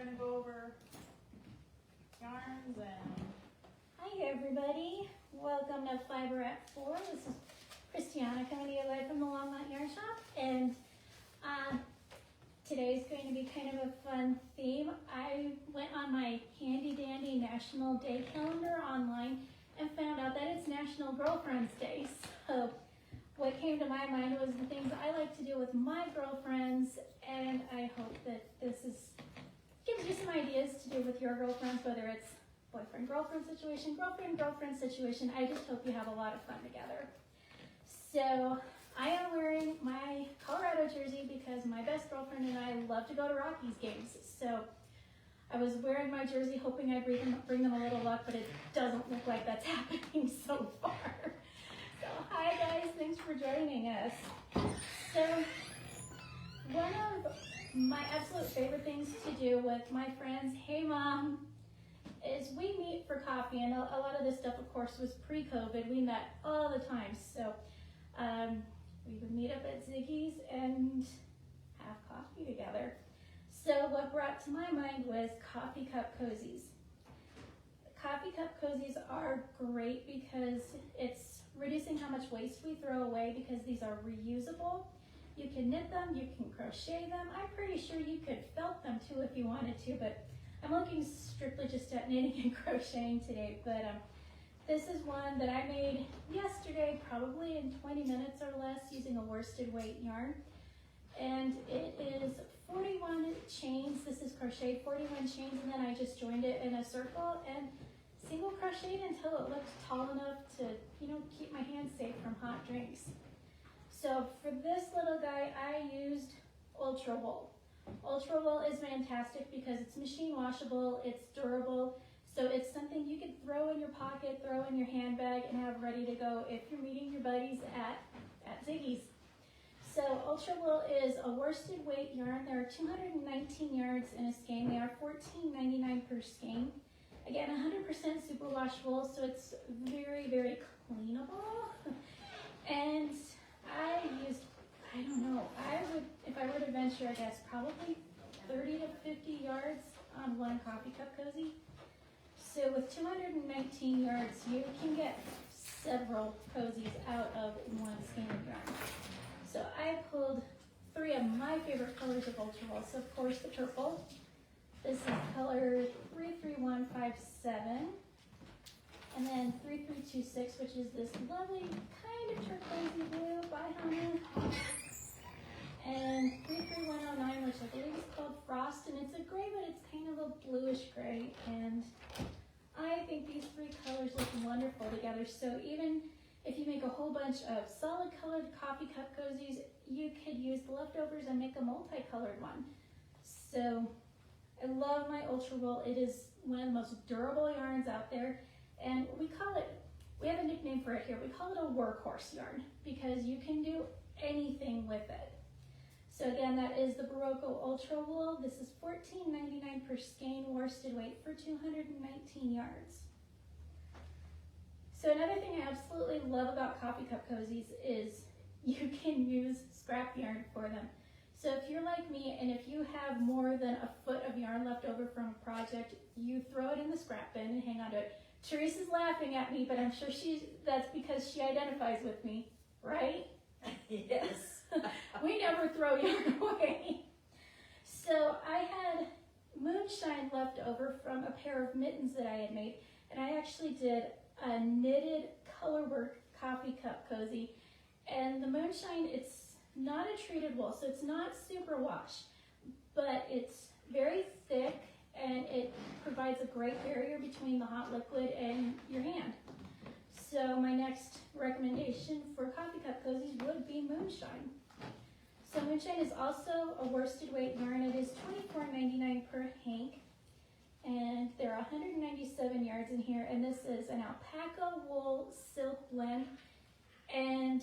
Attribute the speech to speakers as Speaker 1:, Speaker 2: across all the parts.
Speaker 1: we're going to go over yarns and...
Speaker 2: Hi everybody, welcome to Fiber at 4. This is Christiana coming to you live from the Longmont Yarn Shop, and today's going to be kind of a fun theme. I went on my handy dandy National Day calendar online and found out that it's National Girlfriend's Day. So what came to my mind was the things I like to do with my girlfriends, and I hope that this gives you some ideas to do with your girlfriends, whether it's boyfriend-girlfriend situation, girlfriend-girlfriend situation. I just hope you have a lot of fun together. So I am wearing my Colorado jersey because my best girlfriend and I love to go to Rockies games. So I was wearing my jersey hoping I'd bring them a little luck, but it doesn't look like that's happening so far. So hi guys, thanks for joining us. So one of my absolute favorite things to do with my friends, hey mom, is we meet for coffee, and a lot of this stuff, of course, was pre-COVID. We met all the time, so we would meet up at Ziggy's and have coffee together. So what brought to my mind was coffee cup cozies. Coffee cup cozies are great because it's reducing how much waste we throw away because these are reusable. You can knit them, you can crochet them. I'm pretty sure you could felt them too if you wanted to, but I'm looking strictly just at knitting and crocheting today. But this is one that I made yesterday, probably in 20 minutes or less, using a worsted weight yarn. And it is 41 chains. This is crocheted 41 chains, and then I just joined it in a circle and single crocheted until it looked tall enough to, keep my hands safe from hot drinks. So for this little guy, I used Ultra Wool. Ultra Wool is fantastic because it's machine washable, it's durable, so it's something you could throw in your pocket, throw in your handbag, and have ready to go if you're meeting your buddies at Ziggy's. So Ultra Wool is a worsted weight yarn. There are 219 yards in a skein. They are $14.99 per skein. Again, 100% superwash wool, so it's very, very cleanable. And I used, I don't know, if I were to venture, I guess, probably 30 to 50 yards on one coffee cup cozy. So with 219 yards, you can get several cozies out of one skein of yarn. So I pulled 3 of my favorite colors of Ultra Wool. So of course the purple. This is color 33157. And then 3326, which is this lovely kind of turquoise blue by Honey. And 33109, which I believe is called Frost, and it's a gray, but it's kind of a bluish gray. And I think these 3 colors look wonderful together. So even if you make a whole bunch of solid colored coffee cup cozies, you could use the leftovers and make a multicolored one. So I love my Ultra Wool. It is one of the most durable yarns out there. And we have a nickname for it here. We call it a workhorse yarn because you can do anything with it. So again, that is the Barocco Ultra Wool. This is $14.99 per skein worsted weight for 219 yards. So another thing I absolutely love about coffee cup cozies is you can use scrap yarn for them. So if you're like me and if you have more than a foot of yarn left over from a project, you throw it in the scrap bin and hang on to it. Teresa's laughing at me, but I'm sure that's because she identifies with me, right?
Speaker 3: Yes.
Speaker 2: We never throw yarn away. So I had Moonshine left over from a pair of mittens that I had made, and I actually did a knitted colorwork coffee cup cozy. And the Moonshine, it's not a treated wool, so it's not super wash, but it's very thick, and it provides a great barrier between the hot liquid and your hand. So my next recommendation for coffee cup cozies would be Moonshine. So Moonshine is also a worsted weight yarn. It is $24.99 per hank, and there are 197 yards in here, and this is an alpaca wool silk blend. And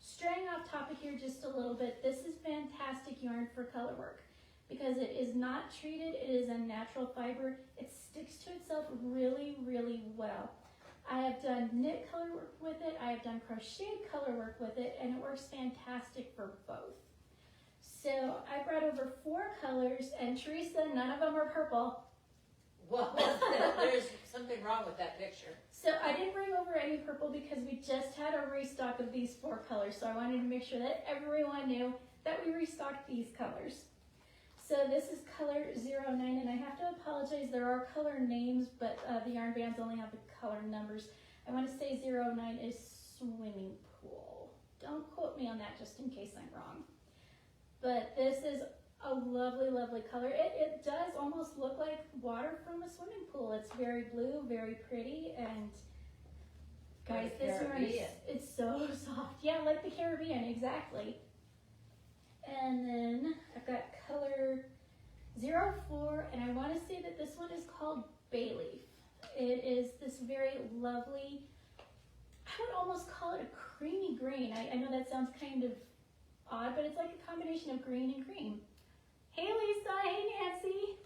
Speaker 2: straying off topic here just a little bit, this is fantastic yarn for color work because it is not treated, it is a natural fiber. It sticks to itself really, really well. I have done knit color work with it, I have done crocheted color work with it, and it works fantastic for both. So I brought over 4 colors, and Teresa, none of them are purple.
Speaker 3: Well, there's something wrong with that picture.
Speaker 2: So I didn't bring over any purple because we just had a restock of these 4 colors. So I wanted to make sure that everyone knew that we restocked these colors. So this is color 09, and I have to apologize. There are color names, but the yarn bands only have the color numbers. I want to say 09 is swimming pool. Don't quote me on that just in case I'm wrong. But this is a lovely, lovely color. It does almost look like water from a swimming pool. It's very blue, very pretty, and guys, this yarn is it's so soft. Yeah, like the Caribbean, exactly. And then I've got color 04, and I want to say that this one is called Bay Leaf. It is this very lovely, I would almost call it a creamy green. I know that sounds kind of odd, but it's like a combination of green and cream. Hey Lisa, hey Nancy.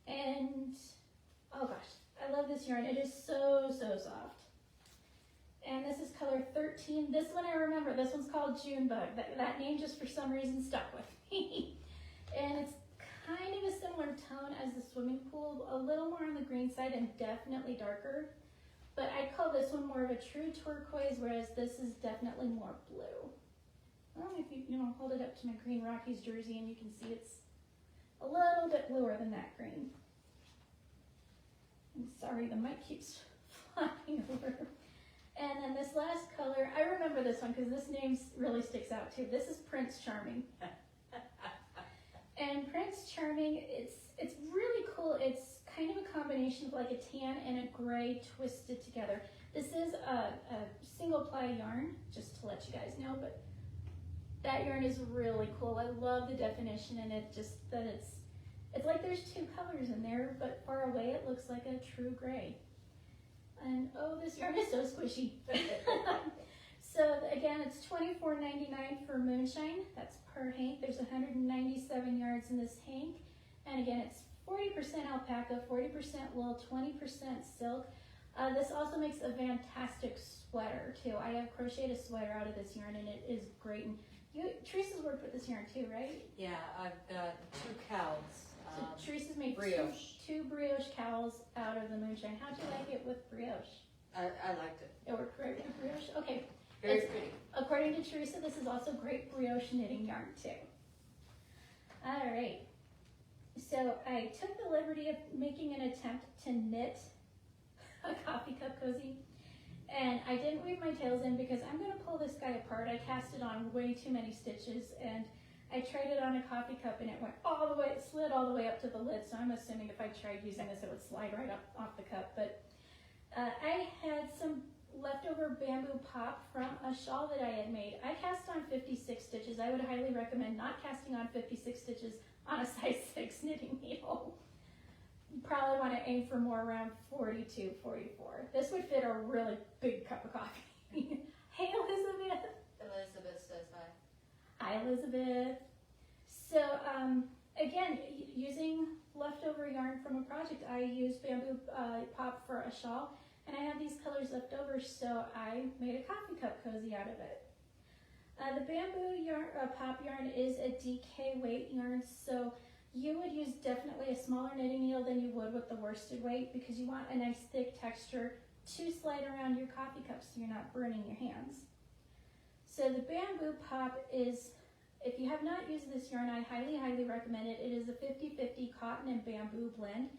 Speaker 2: And, oh gosh, I love this yarn. It is so, so soft. And this is color 13. This one I remember. This one's called Junebug. That name just for some reason stuck with me. And it's kind of a similar tone as the swimming pool, a little more on the green side and definitely darker. But I'd call this one more of a true turquoise, whereas this is definitely more blue. I don't know if you hold it up to my Green Rockies jersey and you can see it's a little bit bluer than that green. I'm sorry, the mic keeps flying over. And then this last color, I remember this one because this name really sticks out too. This is Prince Charming. And Prince Charming, it's really cool. It's kind of a combination of like a tan and a gray twisted together. This is a single ply yarn, just to let you guys know, but that yarn is really cool. I love the definition and it just that it's like there's 2 colors in there, but far away it looks like a true gray. And oh, this yarn is so squishy. So again, it's $24.99 for Moonshine. That's per hank. There's 197 yards in this hank. And again, it's 40% alpaca, 40% wool, 20% silk. This also makes a fantastic sweater too. I have crocheted a sweater out of this yarn and it is great. And Teresa's worked with this yarn too, right?
Speaker 3: Yeah, I've got 2 cowls.
Speaker 2: So Teresa's made
Speaker 3: brioche.
Speaker 2: two brioche cowls out of the Moonshine. How'd you like it with brioche?
Speaker 3: I liked it.
Speaker 2: It worked great with brioche? Okay.
Speaker 3: Very pretty.
Speaker 2: According to Teresa, this is also great brioche knitting yarn too. All right. So I took the liberty of making an attempt to knit a coffee cup cozy. And I didn't weave my tails in because I'm going to pull this guy apart. I cast it on way too many stitches and I tried it on a coffee cup and it went all the way, it slid all the way up to the lid. So I'm assuming if I tried using this, it would slide right up off the cup. But I had some leftover bamboo pop from a shawl that I had made. I cast on 56 stitches. I would highly recommend not casting on 56 stitches on a size 6 knitting needle. You probably want to aim for more around 42, 44. This would fit a really big cup of coffee. Hey Elizabeth.
Speaker 3: Elizabeth says hi.
Speaker 2: Hi Elizabeth. So again, using leftover yarn from a project, I used bamboo pop for a shawl. And I have these colors left over, so I made a coffee cup cozy out of it. The bamboo yarn, pop yarn is a DK weight yarn, so you would use definitely a smaller knitting needle than you would with the worsted weight because you want a nice thick texture to slide around your coffee cup so you're not burning your hands. So the bamboo pop is, if you have not used this yarn, I highly, highly recommend it. It is a 50-50 cotton and bamboo blend.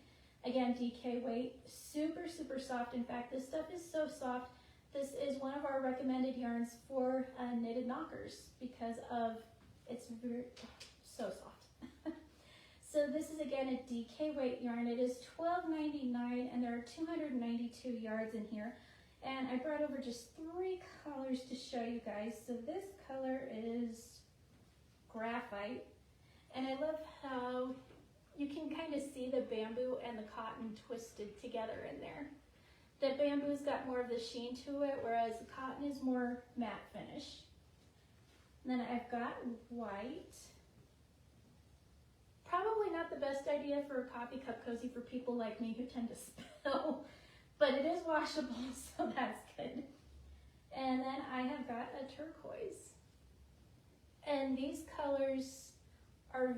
Speaker 2: Again, DK weight, super, super soft. In fact, this stuff is so soft. This is one of our recommended yarns for knitted knockers because of it's very, so soft. So this is again a DK weight yarn. It is $12.99 and there are 292 yards in here. And I brought over just 3 colors to show you guys. So this color is graphite. And I love how you can kind of see the bamboo and the cotton twisted together in there. The bamboo's got more of the sheen to it, whereas the cotton is more matte finish. And then I've got white. Probably not the best idea for a coffee cup cozy for people like me who tend to spill, but it is washable, so that's good. And then I have got a turquoise. And these colors are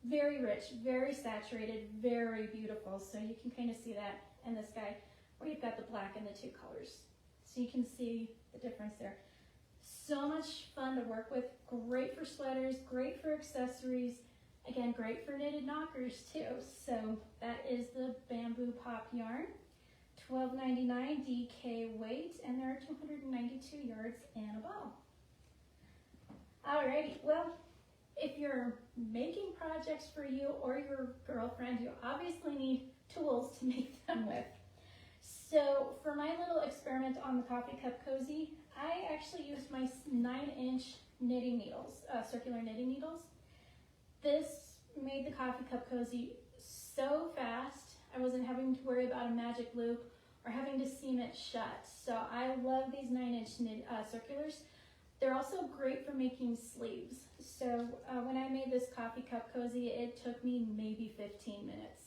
Speaker 2: very rich, very saturated, very beautiful. So you can kind of see that in this guy where you've got the black and the two colors. So you can see the difference there. So much fun to work with, great for sweaters, great for accessories, again, great for knitted knockers too. So that is the Bamboo Pop yarn, $12.99 DK weight, and there are 292 yards in a ball. Alrighty, well, if you're making projects for you or your girlfriend, you obviously need tools to make them with. So for my little experiment on the coffee cup cozy, I actually used my 9-inch knitting needles, circular knitting needles. This made the coffee cup cozy so fast, I wasn't having to worry about a magic loop or having to seam it shut. So I love these 9-inch circulars. They're also great for making sleeves. So when I made this coffee cup cozy, it took me maybe 15 minutes.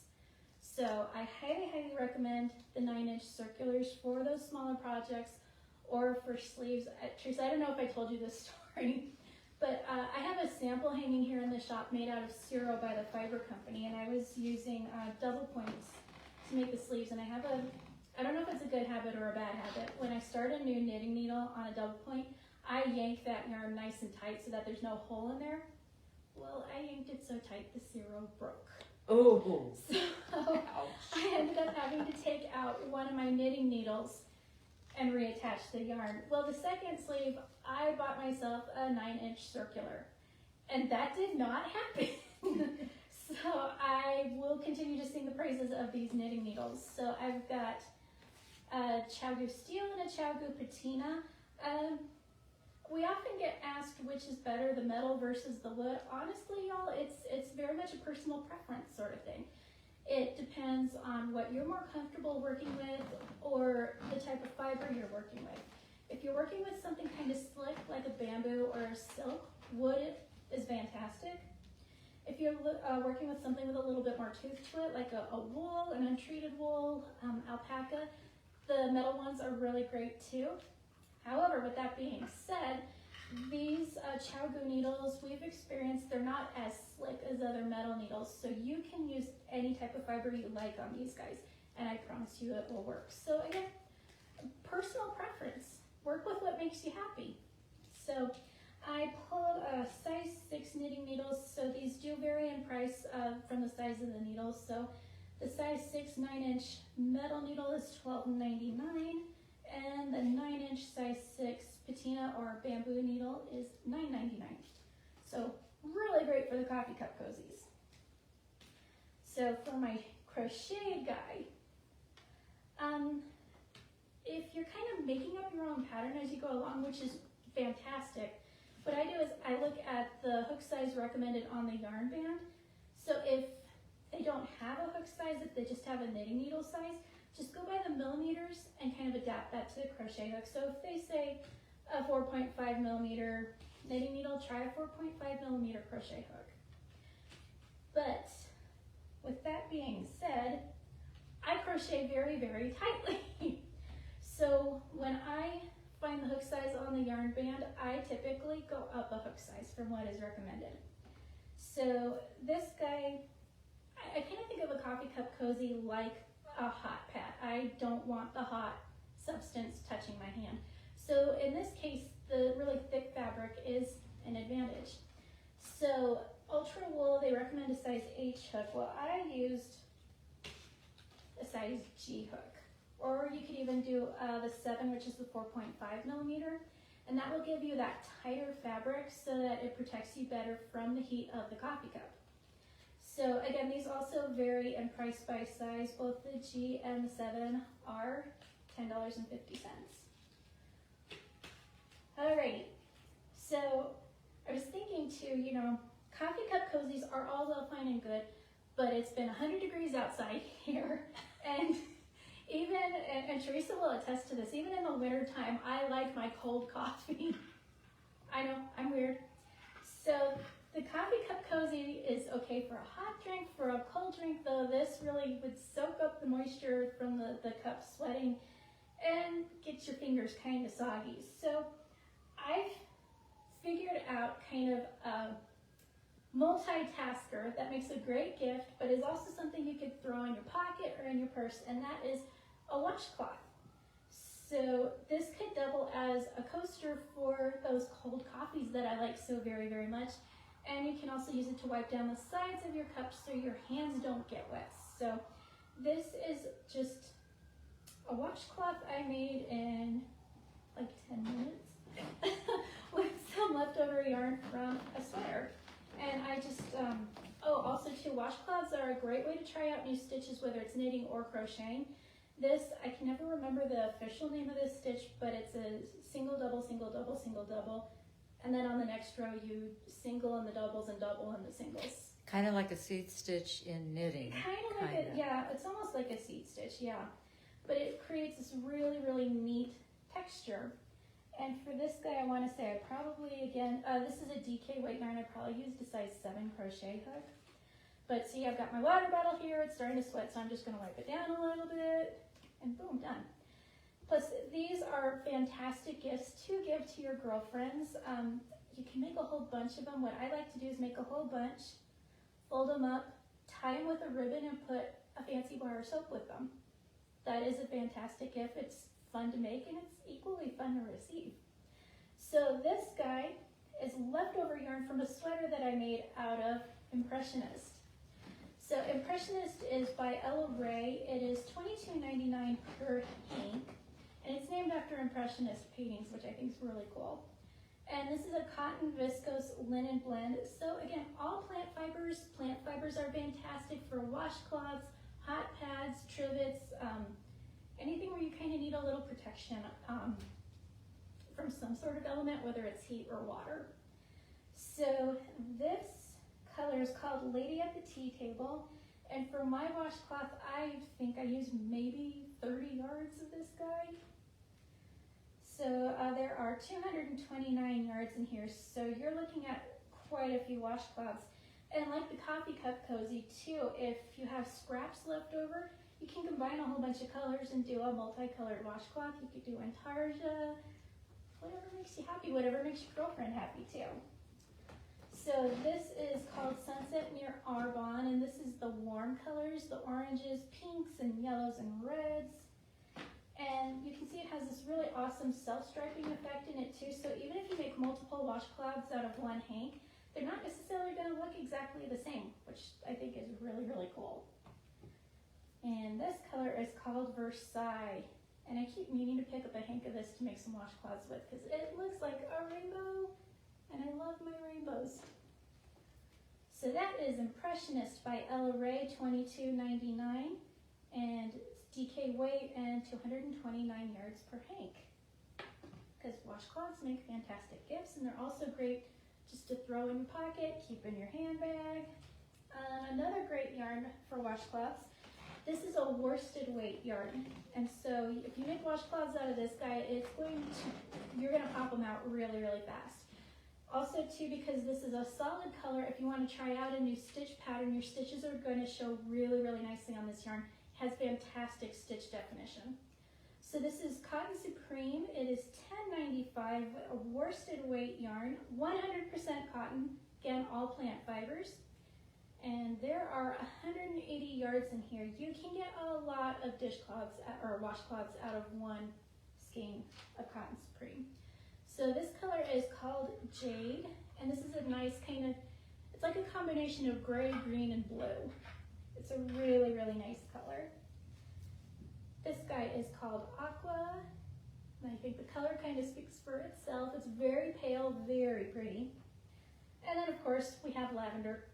Speaker 2: So I highly, highly recommend the 9-inch circulars for those smaller projects or for sleeves. Teresa, I don't know if I told you this story, but I have a sample hanging here in the shop made out of Ciro by the Fiber Company, and I was using double points to make the sleeves. And I don't know if it's a good habit or a bad habit. When I start a new knitting needle on a double point, I yank that yarn nice and tight so that there's no hole in there. Well, I yanked it so tight the Ciro broke.
Speaker 3: Oh.
Speaker 2: So I ended up having to take out one of my knitting needles and reattach the yarn. Well, the second sleeve, I bought myself a 9-inch circular, and that did not happen. So I will continue to sing the praises of these knitting needles. So I've got a Qigoto Steel and a Qigoto Patina. We often get asked which is better, the metal versus the wood. Honestly, y'all, it's very much a personal preference sort of thing. It depends on what you're more comfortable working with or the type of fiber you're working with. If you're working with something kind of slick like a bamboo or a silk, wood is fantastic. If you're working with something with a little bit more tooth to it, like a wool, an untreated wool, alpaca, the metal ones are really great too. However, with that being said, these Qigoto needles we've experienced, they're not as slick as other metal needles, so you can use any type of fiber you like on these guys, and I promise you it will work. So again, personal preference. Work with what makes you happy. So I pulled a size 6 knitting needles, so these do vary in price from the size of the needles. So the size 6 9-inch metal needle is $12.99. And the 9-inch size 6 patina or bamboo needle is $9.99. So really great for the coffee cup cozies. So for my crochet guide, if you're kind of making up your own pattern as you go along, which is fantastic, what I do is I look at the hook size recommended on the yarn band. So if they don't have a hook size, if they just have a knitting needle size, just go by the millimeters and kind of adapt that to the crochet hook. So if they say a 4.5 millimeter knitting needle, try a 4.5 millimeter crochet hook. But with that being said, I crochet very, very tightly. So when I find the hook size on the yarn band, I typically go up a hook size from what is recommended. So this guy, I kind of think of a coffee cup cozy like a hot pad. I don't want the hot substance touching my hand. So in this case, the really thick fabric is an advantage. So ultra wool, they recommend a size H hook. Well, I used a size G hook. Or you could even do the 7, which is the 4.5 millimeter. And that will give you that tighter fabric so that it protects you better from the heat of the coffee cup. So again, these also vary in price by size. Both the G and the 7 are $10.50. Alrighty, so I was thinking too, you know, coffee cup cozies are all well fine and good, but it's been 100 degrees outside here, and and Teresa will attest to this, even in the winter time, I like my cold coffee. I know, I'm weird. So the coffee cup cozy is okay for a hot drink. For a cold drink though, this really would soak up the moisture from the cup sweating and get your fingers kind of soggy. So I've figured out kind of a multitasker that makes a great gift, but is also something you could throw in your pocket or in your purse, and that is a washcloth. So this could double as a coaster for those cold coffees that I like so very, very much. And you can also use it to wipe down the sides of your cups so your hands don't get wet. So this is just a washcloth I made in like 10 minutes with some leftover yarn from a sweater. And I just, also too, washcloths are a great way to try out new stitches, whether it's knitting or crocheting. This, I can never remember the official name of this stitch, but it's a single, double, single, double, single, double. And then on the next row, you single in the doubles and double in the singles.
Speaker 4: Kind of like a seed stitch in knitting.
Speaker 2: Kind of like a, yeah, it's almost like a seed stitch, yeah. But it creates this really, really neat texture. And for this guy, I want to say I probably, again, this is a DK weight yarn. I probably used a size 7 crochet hook. But see, I've got my water bottle here. It's starting to sweat, so I'm just going to wipe it down a little bit. And boom, done. Plus, these are fantastic gifts to give to your girlfriends. You can make a whole bunch of them. What I like to do is make a whole bunch, fold them up, tie them with a ribbon, and put a fancy bar of soap with them. That is a fantastic gift. It's fun to make, and it's equally fun to receive. So this guy is leftover yarn from a sweater that I made out of Impressionist. So Impressionist is by Ella Ray. It is $22.99 per hank, and it's named after Impressionist paintings, which I think is really cool. And this is a cotton viscose linen blend. So again, all plant fibers. Plant fibers are fantastic for washcloths, hot pads, trivets, anything where you kind of need a little protection from some sort of element, whether it's heat or water. So this color is called Lady at the Tea Table. And for my washcloth, I think I used maybe 30 yards of this guy. So there are 229 yards in here. So you're looking at quite a few washcloths. And like the coffee cup cozy too, if you have scraps left over, you can combine a whole bunch of colors and do a multicolored washcloth. You could do intarsia, whatever makes you happy, whatever makes your girlfriend happy too. So this is called Sunset near Arbonne, and this is the warm colors, the oranges, pinks, and yellows, and reds. And you can see it has this really awesome self-striping effect in it too. So even if you make multiple washcloths out of one hank, they're not necessarily going to look exactly the same, which I think is really, really cool. And this color is called Versailles. And I keep meaning to pick up a hank of this to make some washcloths with because it looks like a rainbow, and I love my rainbows. So that is Impressionist by Ella Ray, $22.99, and it's DK weight and 229 yards per hank. Because washcloths make fantastic gifts, and they're also great just to throw in your pocket, keep in your handbag. Another great yarn for washcloths. This is a worsted weight yarn, and so if you make washcloths out of this guy, you're going to pop them out really, really fast. Also too, because this is a solid color, if you want to try out a new stitch pattern, your stitches are going to show really, really nicely on this yarn. It has fantastic stitch definition. So this is Cotton Supreme. It is $10.95, a worsted weight yarn, 100% cotton, again, all plant fibers. And there are 180 yards in here. You can get a lot of dishcloths or washcloths out of one skein of Cotton Supreme. So this color is called Jade, and this is a nice kind of, it's like a combination of gray, green, and blue. It's a really, really nice color. This guy is called Aqua, and I think the color kind of speaks for itself. It's very pale, very pretty. And then of course we have lavender.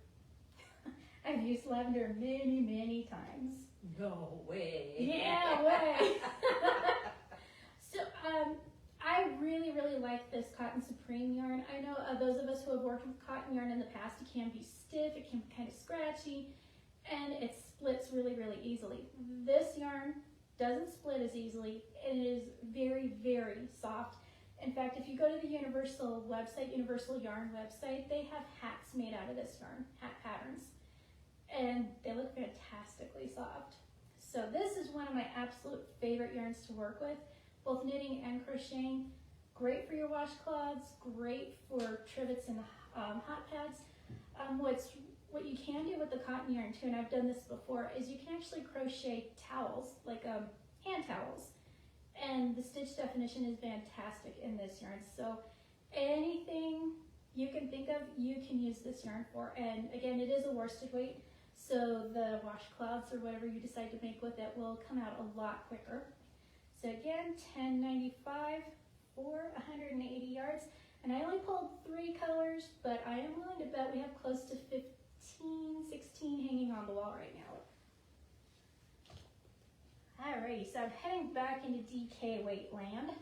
Speaker 2: I've used lavender many, many times.
Speaker 3: No way.
Speaker 2: Yeah, way. So I really, really like this Cotton Supreme yarn. I know those of us who have worked with cotton yarn in the past, it can be stiff, it can be kind of scratchy, and it splits really, really easily. This yarn doesn't split as easily. It is very, very soft. In fact, if you go to the Universal website, Universal Yarn website, they have hats made out of this yarn, hat patterns. And they look fantastically soft. So this is one of my absolute favorite yarns to work with, both knitting and crocheting. great for your washcloths, great for trivets and hot pads. What you can do with the cotton yarn too, and I've done this before, is you can actually crochet towels, like hand towels. And the stitch definition is fantastic in this yarn. So anything you can think of, you can use this yarn for. And again, it is a worsted weight, so the washcloths or whatever you decide to make with it will come out a lot quicker. So again, $10.95 for 180 yards. And I only pulled 3 colors, but I am willing to bet we have close to 15, 16 hanging on the wall right now. Alrighty, so I'm heading back into DK weight land.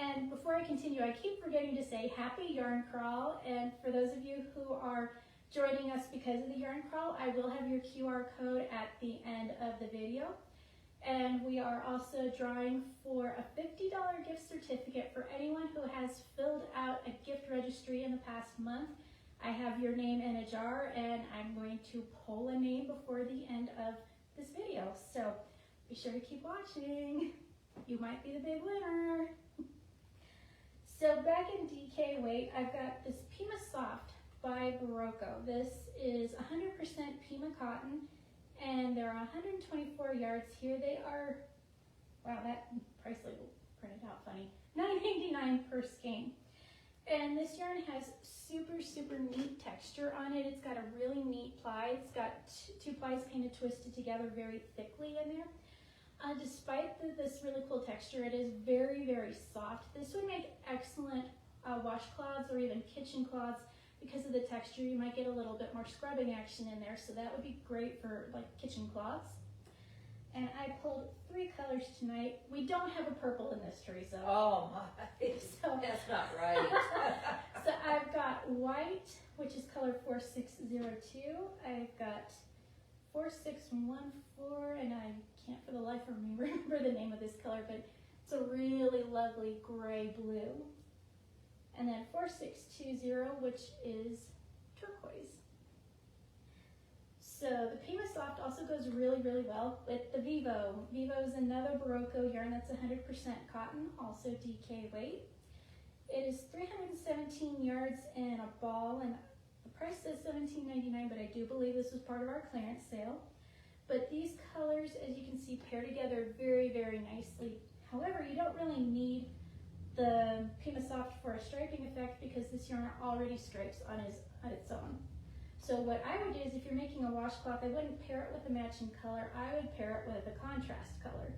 Speaker 2: And before I continue, I keep forgetting to say happy yarn crawl. And for those of you who are joining us because of the yarn crawl, I will have your QR code at the end of the video. And we are also drawing for a $50 gift certificate for anyone who has filled out a gift registry in the past month. I have your name in a jar, and I'm going to pull a name before the end of this video. So be sure to keep watching. You might be the big winner. So back in DK weight, I've got this Pima Soft by Barocco. This is 100% Pima cotton, and there are 124 yards here. They are, wow, that price label printed out funny, $9.99 per skein. And this yarn has super neat texture on it. It's got a really neat ply. It's got 2 plies kind of twisted together very thickly in there. Despite this really cool texture, it is very soft. This would make excellent washcloths or even kitchen cloths. Because of the texture, you might get a little bit more scrubbing action in there, so that would be great for like kitchen cloths. And I pulled 3 colors tonight. We don't have a purple in this, Teresa.
Speaker 3: Oh my,
Speaker 2: So,
Speaker 3: that's not right.
Speaker 2: so I've got white, which is color 4602. I've got 4614, and I can't for the life of me remember the name of this color, but it's a really lovely gray blue. And then 4620, which is turquoise. So the Pima Soft also goes really well with the Vivo. Vivo is another Barocco yarn that's 100% cotton, also DK weight. It is 317 yards in a ball, and the price says $17.99, but I do believe this was part of our clearance sale. But these colors, as you can see, pair together very nicely. However, you don't really need the Pima Soft for a striping effect because this yarn already stripes on its own. So what I would do is, if you're making a washcloth, I wouldn't pair it with a matching color. I would pair it with a contrast color.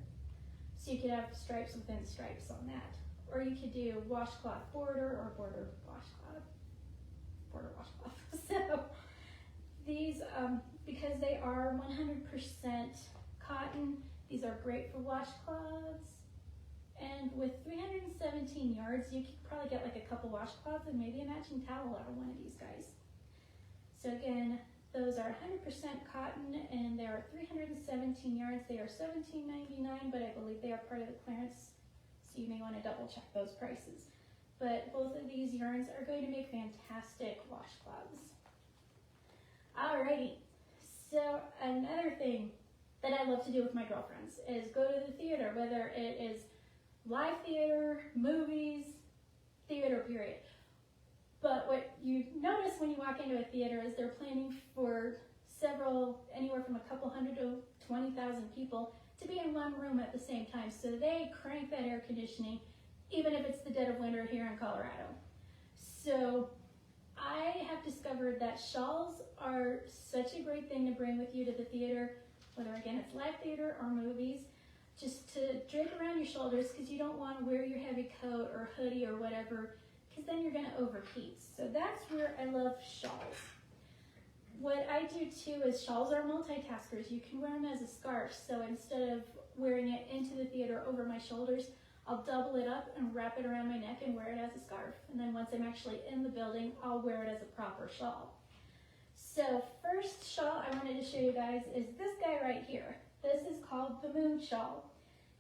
Speaker 2: So you could have stripes within stripes on that. Or you could do washcloth border or border washcloth. Border washcloth. So these, because they are 100% cotton, these are great for washcloths. And with 317 yards, you could probably get like a couple washcloths and maybe a matching towel out of one of these guys. So again, those are 100% cotton, and there are 317 yards. They are $17.99, but I believe they are part of the clearance, so you may want to double check those prices. But both of these yarns are going to make fantastic washcloths. Alrighty, so another thing that I love to do with my girlfriends is go to the theater, whether it is live theater, movies, theater period. But what you notice when you walk into a theater is they're planning for anywhere from a couple hundred to 20,000 people to be in one room at the same time. So they crank that air conditioning, even if it's the dead of winter here in Colorado. So I have discovered that shawls are such a great thing to bring with you to the theater, whether again it's live theater or movies, just to drape around your shoulders, because you don't want to wear your heavy coat or hoodie or whatever, because then you're going to overheat. So that's where I love shawls. What I do too is shawls are multitaskers. You can wear them as a scarf. So instead of wearing it into the theater over my shoulders, I'll double it up and wrap it around my neck and wear it as a scarf. And then once I'm actually in the building, I'll wear it as a proper shawl. So first shawl I wanted to show you guys is this guy right here. This is called the Moonshine.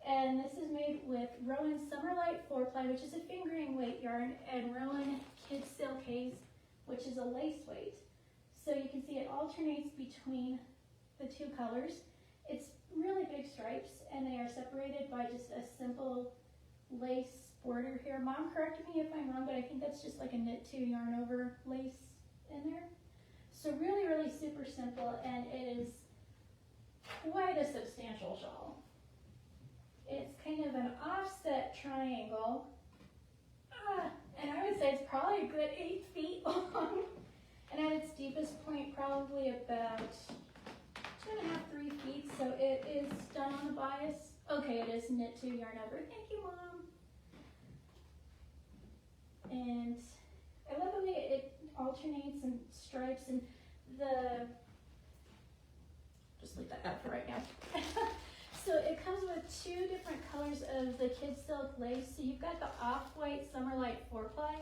Speaker 2: And this is made with Rowan Summerlight 4-ply, which is a fingering weight yarn, and Rowan Kid Silk Haze, which is a lace weight. So you can see it alternates between the two colors. It's really big stripes, and they are separated by just a simple lace border here. Mom, correct me if I'm wrong, but I think that's just like a knit 2 yarn over lace in there. So really, really super simple, and it is quite a substantial shawl. It's kind of an offset triangle, and I would say it's probably a good 8 feet long, and at its deepest point, probably about 2.5, 3 feet, so it is done on the bias. Okay, it is knit 2 yarn over. Thank you, Mom. And I love the way it alternates and stripes, and just leave that out for right now. So it comes with 2 different colors of the kid silk lace. So you've got the off-white Summerlight 4-ply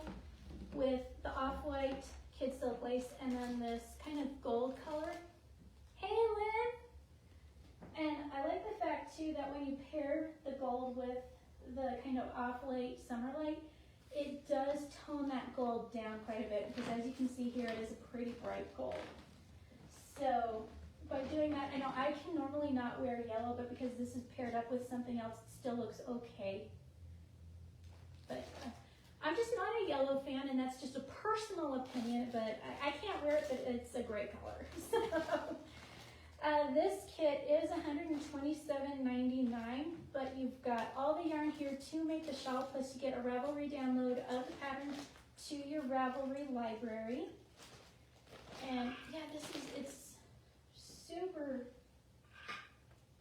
Speaker 2: with the off-white kid silk lace, and then this kind of gold color. Hey, Lynn! And I like the fact too that when you pair the gold with the kind of off-white Summerlight, it does tone that gold down quite a bit, because as you can see here, it is a pretty bright gold. So by doing that, I know I can normally not wear yellow, but because this is paired up with something else, it still looks okay. But I'm just not a yellow fan, and that's just a personal opinion, but I can't wear it, but it's a great color. So this kit is $127.99, but you've got all the yarn here to make the shawl, plus you get a Ravelry download of the pattern to your Ravelry library. And yeah, it's super,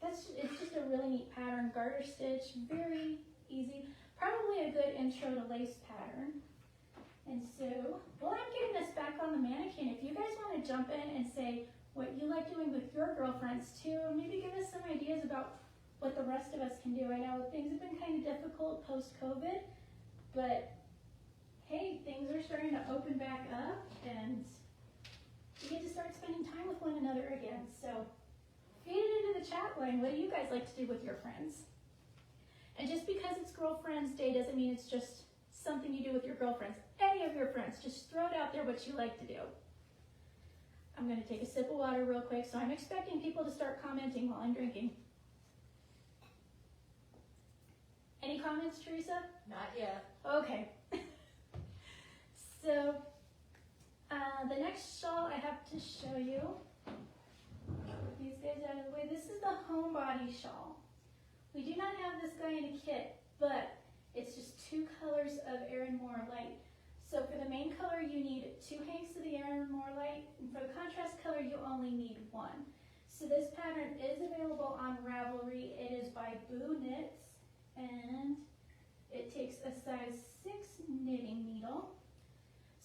Speaker 2: it's just a really neat pattern. Garter stitch, very easy. Probably a good intro to lace pattern. And so, while I'm getting this back on the mannequin, if you guys want to jump in and say what you like doing with your girlfriends too, maybe give us some ideas about what the rest of us can do. I know things have been kind of difficult post-COVID, but hey, things are starting to open back up, and you get to start spending time with one another again. So feed it into the chat line. What do you guys like to do with your friends? And just because it's Girlfriends Day doesn't mean it's just something you do with your girlfriends. Any of your friends, just throw it out there what you like to do. I'm going to take a sip of water real quick, so I'm expecting people to start commenting while I'm drinking. Any comments, Teresa?
Speaker 3: Not yet.
Speaker 2: Okay. So, the next shawl I have to show you, these guys out of the way, this is the Homebody Shawl. We do not have this guy in a kit, but it's just 2 colors of Erin Moore Light. So for the main color, you need 2 hanks of the Erin Moore Light, and for the contrast color, you only need 1. So this pattern is available on Ravelry. It is by Boo Knits, and it takes a size 6 knitting needle.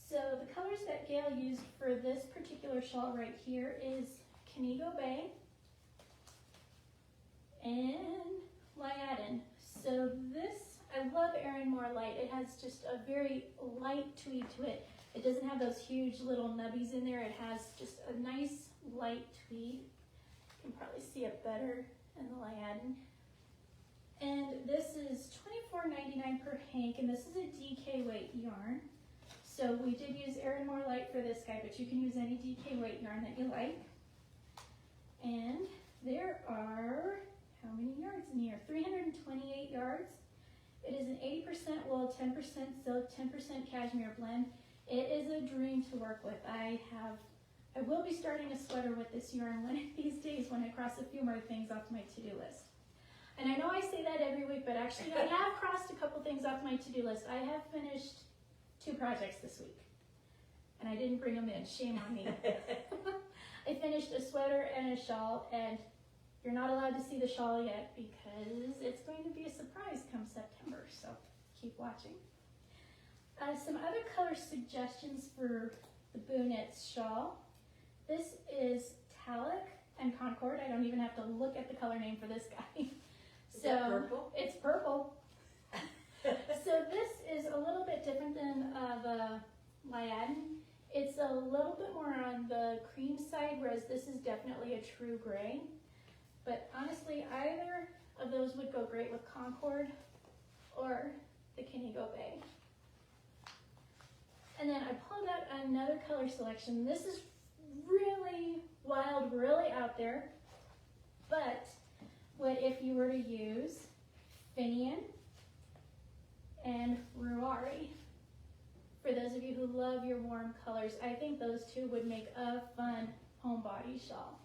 Speaker 2: So the colors that Gail used for this particular shawl right here is Qigoto Bay and Lyadon. So this, I love Erin Moore Light. It has just a very light tweed to it. It doesn't have those huge little nubbies in there. It has just a nice light tweed. You can probably see it better in the Lyadon. And this is $24.99 per hank, and this is a DK weight yarn. So we did use Erin Moore Light for this guy, but you can use any DK weight yarn that you like. And there are, how many yards in here? 328 yards. It is an 80% wool, 10% silk, 10% cashmere blend. It is a dream to work with. I will be starting a sweater with this yarn one of these days when I cross a few more things off my to-do list. And I know I say that every week, but actually I have crossed a couple things off my to-do list. I have finished 2 projects this week, and I didn't bring them in. Shame on me. I finished a sweater and a shawl, and you're not allowed to see the shawl yet because it's going to be a surprise come September, so keep watching. Some other color suggestions for the Boo Knits shawl. This is Talic and Concord. I don't even have to look at the color name for this guy.
Speaker 3: Is that purple?
Speaker 2: It's purple. So this is a little bit different than the Lyadon. It's a little bit more on the cream side, whereas this is definitely a true gray. But honestly, either of those would go great with Concord or the Qigoto Bay. And then I pulled out another color selection. This is really wild, really out there. But what if you were to use Finian and Ruari. For those of you who love your warm colors, I think those two would make a fun homebody shawl.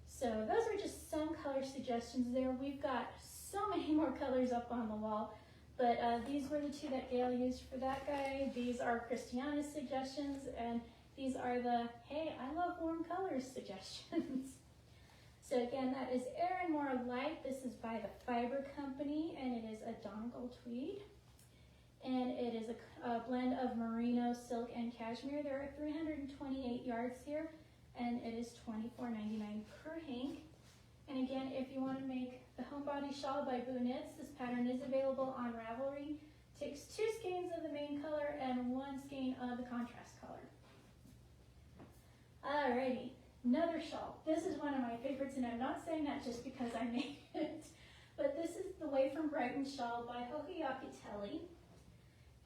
Speaker 2: So those are just some color suggestions there. We've got so many more colors up on the wall, but these were the two that Gail used for that guy. These are Christiana's suggestions, and these are the, hey, I love warm colors suggestions. So again, that is Air & More Light. This is by the Fiber Company, and it is a dongle tweed. And it is a blend of merino, silk, and cashmere. There are 328 yards here, and it is $24.99 per hank. And again, if you want to make the Homebody Shawl by Boo Knits, this pattern is available on Ravelry. Takes 2 skeins of the main color and 1 skein of the contrast color. Alrighty, another shawl. This is one of my favorites, and I'm not saying that just because I made it, but this is the Way from Brighton Shawl by Hohiyakitelli.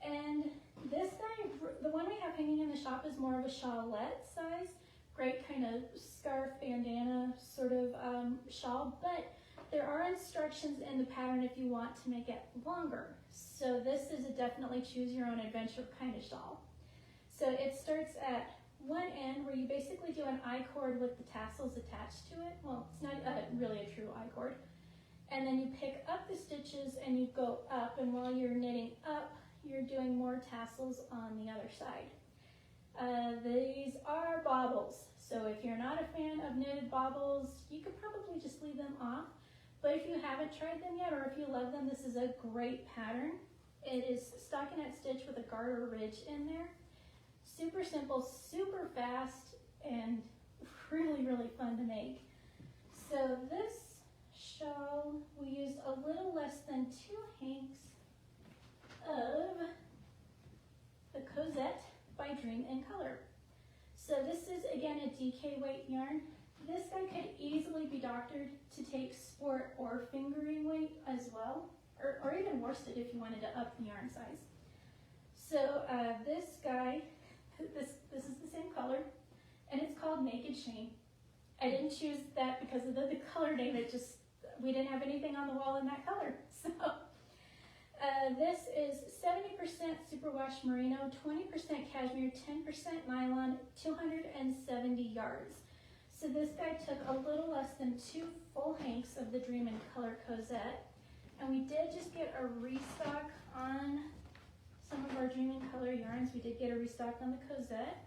Speaker 2: And this guy, the one we have hanging in the shop, is more of a shawlette size. Great kind of scarf, bandana sort of shawl, but there are instructions in the pattern if you want to make it longer. So this is a definitely choose your own adventure kind of shawl. So it starts at one end where you basically do an I-cord with the tassels attached to it. Well, it's not really a true I-cord. And then you pick up the stitches and you go up, and while you're knitting up, you're doing more tassels on the other side. These are baubles, so if you're not a fan of knitted baubles, you could probably just leave them off. But if you haven't tried them yet, or if you love them, this is a great pattern. It is stockinette stitch with a garter ridge in there. Super simple, super fast, and really, really fun to make. So this shawl, we used a little less than 2 hanks of the Cosette by Dream in Color. So this is, again, a DK weight yarn. This guy could easily be doctored to take sport or fingering weight as well, or even worsted if you wanted to up the yarn size. So this guy, this is the same color, and it's called Naked Sheen. I didn't choose that because of the color name. It just, we didn't have anything on the wall in that color. So this is 70% superwash merino, 20% cashmere, 10% nylon, 270 yards. So this guy took a little less than 2 full hanks of the Dream in Color Cosette. And we did just get a restock on some of our Dream in Color yarns. We did get a restock on the Cosette.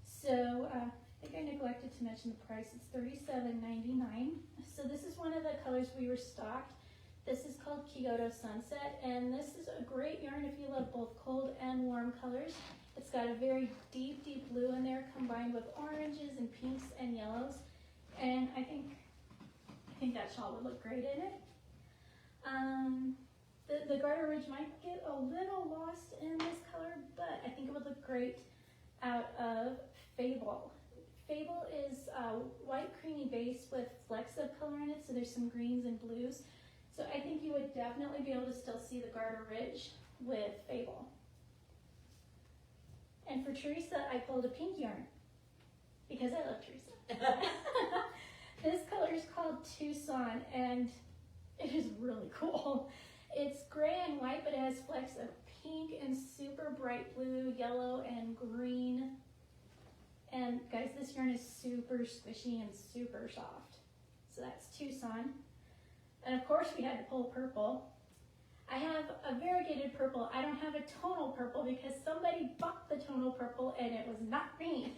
Speaker 2: So I think I neglected to mention the price. It's $37.99. So this is one of the colors we restocked. This is called Qigoto Sunset, and this is a great yarn if you love both cold and warm colors. It's got a very deep, deep blue in there combined with oranges and pinks and yellows. And I think that shawl would look great in it. The garter ridge might get a little lost in this color, but I think it would look great out of Fable. Fable is a white creamy base with flecks of color in it, so there's some greens and blues. So I think you would definitely be able to still see the garter ridge with Fable. And for Teresa, I pulled a pink yarn because I love Teresa. This color is called Tucson, and it is really cool. It's gray and white, but it has flecks of pink and super bright blue, yellow, and green. And guys, this yarn is super squishy and super soft. So that's Tucson. And of course we had to pull purple. I have a variegated purple. I don't have a tonal purple because somebody bought the tonal purple and it was not me.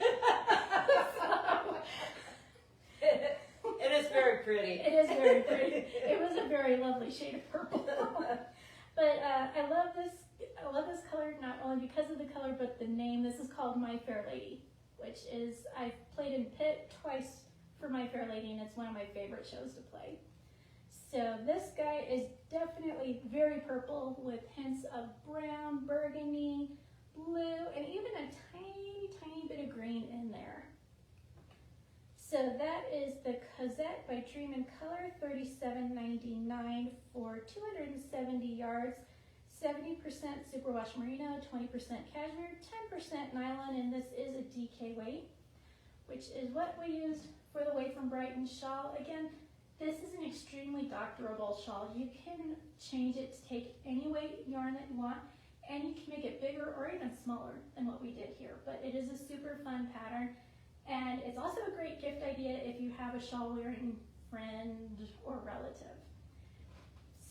Speaker 3: It is very pretty.
Speaker 2: It is very pretty. It was a very lovely shade of purple. But I love this color not only because of the color but the name. This is called My Fair Lady, which is, I've played in Pitt twice for My Fair Lady, and it's one of my favorite shows to play. So this guy is definitely very purple with hints of brown, burgundy, blue, and even a tiny, tiny bit of green in there. So that is the Cosette by Dream in Color, $37.99 for 270 yards, 70% superwash merino, 20% cashmere, 10% nylon, and this is a DK weight, which is what we used for the Way from Brighton shawl. Again, This is an extremely doctorable shawl. You can change it to take any weight yarn that you want, and you can make it bigger or even smaller than what we did here. But it is a super fun pattern, and it's also a great gift idea if you have a shawl wearing friend or relative.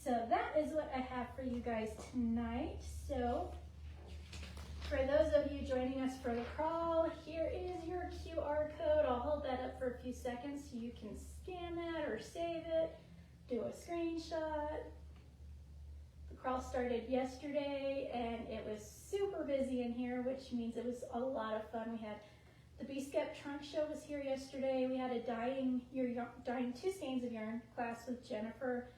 Speaker 2: So that is what I have for you guys tonight. So for those of you joining us for the crawl, here is your QR code. I'll hold that up for a few seconds so you can scan that or save it, do a screenshot. The crawl started yesterday and it was super busy in here, which means it was a lot of fun. We had the Bee Skep Trunk Show was here yesterday. We had a dyeing 2 skeins of yarn class with Jennifer.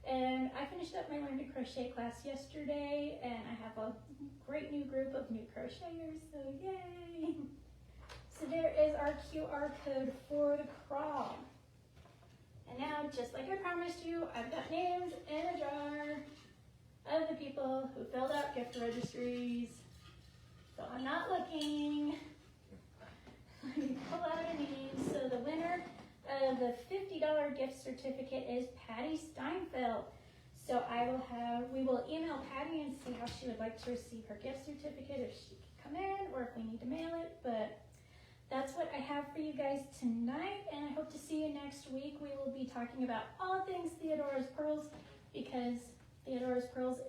Speaker 2: And I finished up my Learn to Crochet class yesterday, and I have a great new group of new crocheters, so yay! So there is our QR code for the crawl. And now, just like I promised you, I've got names in a jar of the people who filled out gift registries. So I'm not looking. Let me pull out a name. So the winner the $50 gift certificate is Patty Steinfeld. So we will email Patty and see how she would like to receive her gift certificate, if she can come in or if we need to mail it. But that's what I have for you guys tonight, and I hope to see you next week. We will be talking about all things Theodora's Pearls, because Theodora's Pearls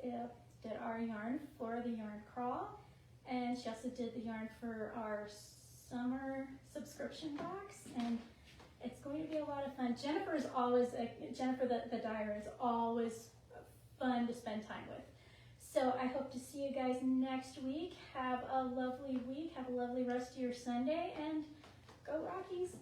Speaker 2: did our yarn for the yarn crawl, and she also did the yarn for our summer subscription box, and it's going to be a lot of fun. Jennifer the dyer is always fun to spend time with. So I hope to see you guys next week. Have a lovely week. Have a lovely rest of your Sunday, and go Rockies.